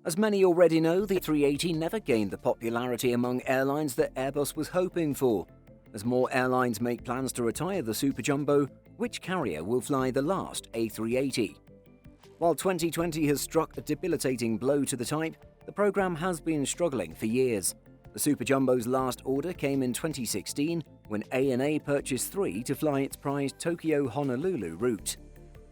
As many already know, the A380 never gained the popularity among airlines that Airbus was hoping for. As more airlines make plans to retire the Super Jumbo, which carrier will fly the last A380? While 2020 has struck a debilitating blow to the type, the program has been struggling for years. The Super Jumbo's last order came in 2016 when ANA purchased 3 to fly its prized Tokyo-Honolulu route.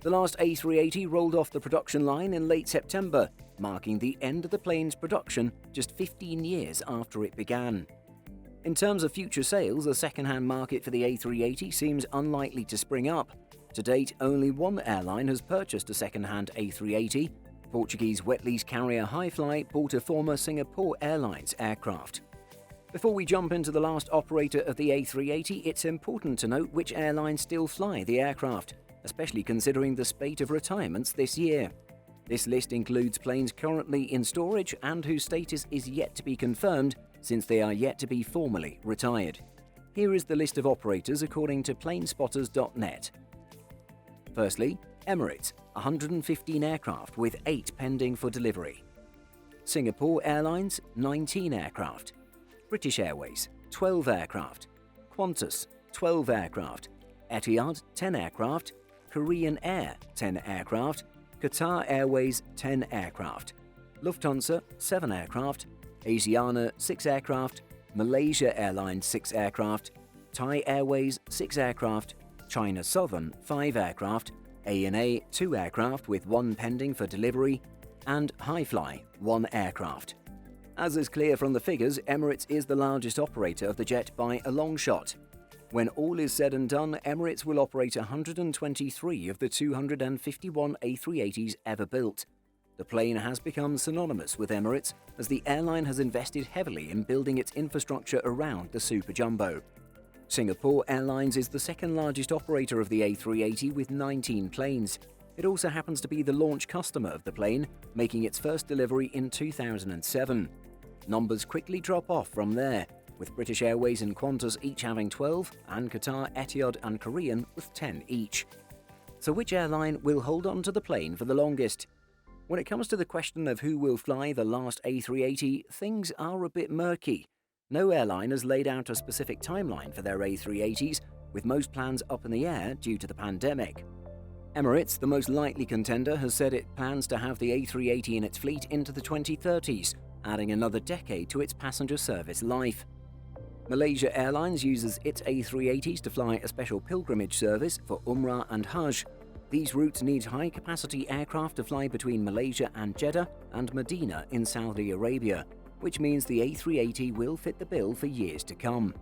The last A380 rolled off the production line in late September, marking the end of the plane's production just 15 years after it began. In terms of future sales, the second-hand market for the A380 seems unlikely to spring up. To date, only one airline has purchased a second-hand A380. Portuguese wet lease carrier Highfly bought a former Singapore Airlines aircraft. Before we jump into the last operator of the A380, it's important to note which airlines still fly the aircraft, especially considering the spate of retirements this year. This list includes planes currently in storage and whose status is yet to be confirmed since they are yet to be formally retired. Here is the list of operators according to planespotters.net. Firstly, Emirates, 115 aircraft with 8 pending for delivery. Singapore Airlines, 19 aircraft. British Airways, 12 aircraft. Qantas, 12 aircraft. Etihad, 10 aircraft. Korean Air, 10 aircraft. Qatar Airways, 10 aircraft. Lufthansa, 7 aircraft. Asiana, 6 aircraft. Malaysia Airlines, 6 aircraft. Thai Airways, 6 aircraft. China Southern, 5 aircraft. ANA, 2 aircraft with 1 pending for delivery. And Highfly, 1 aircraft. As is clear from the figures, Emirates is the largest operator of the jet by a long shot. When all is said and done, Emirates will operate 123 of the 251 A380s ever built. The plane has become synonymous with Emirates as the airline has invested heavily in building its infrastructure around the Super Jumbo. Singapore Airlines is the second largest operator of the A380 with 19 planes. It also happens to be the launch customer of the plane, making its first delivery in 2007. Numbers quickly drop off from there, with British Airways and Qantas each having 12, and Qatar, Etihad and Korean with 10 each. So which airline will hold on to the plane for the longest? When it comes to the question of who will fly the last A380, things are a bit murky. No airline has laid out a specific timeline for their A380s, with most plans up in the air due to the pandemic. Emirates, the most likely contender, has said it plans to have the A380 in its fleet into the 2030s, adding another decade to its passenger service life. Malaysia Airlines uses its A380s to fly a special pilgrimage service for Umrah and Hajj. These routes need high-capacity aircraft to fly between Malaysia and Jeddah and Medina in Saudi Arabia, which means the A380 will fit the bill for years to come.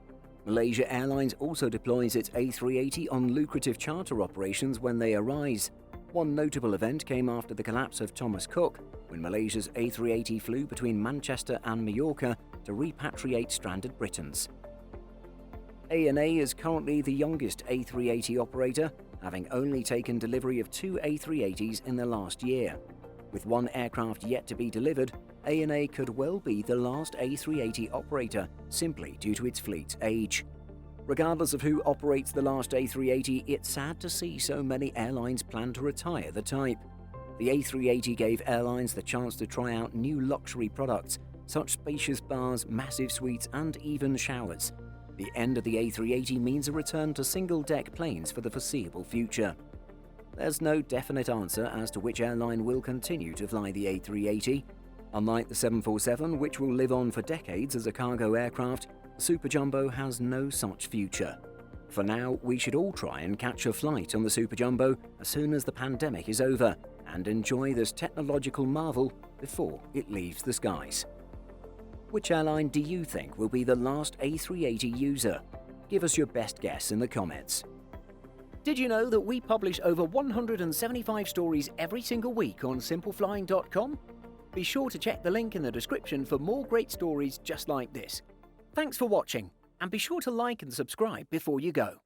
Malaysia Airlines also deploys its A380 on lucrative charter operations when they arise. One notable event came after the collapse of Thomas Cook, when Malaysia's A380 flew between Manchester and Mallorca to repatriate stranded Britons. ANA is currently the youngest A380 operator, having only taken delivery of 2 A380s in the last year. With 1 aircraft yet to be delivered, ANA could well be the last A380 operator simply due to its fleet's age. Regardless of who operates the last A380, it's sad to see so many airlines plan to retire the type. The A380 gave airlines the chance to try out new luxury products, such spacious bars, massive suites, and even showers. The end of the A380 means a return to single-deck planes for the foreseeable future. There's no definite answer as to which airline will continue to fly the A380. Unlike the 747, which will live on for decades as a cargo aircraft, the Super Jumbo has no such future. For now, we should all try and catch a flight on the Super Jumbo as soon as the pandemic is over and enjoy this technological marvel before it leaves the skies. Which airline do you think will be the last A380 user? Give us your best guess in the comments. Did you know that we publish over 175 stories every single week on simpleflying.com? Be sure to check the link in the description for more great stories just like this. Thanks for watching, and be sure to like and subscribe before you go.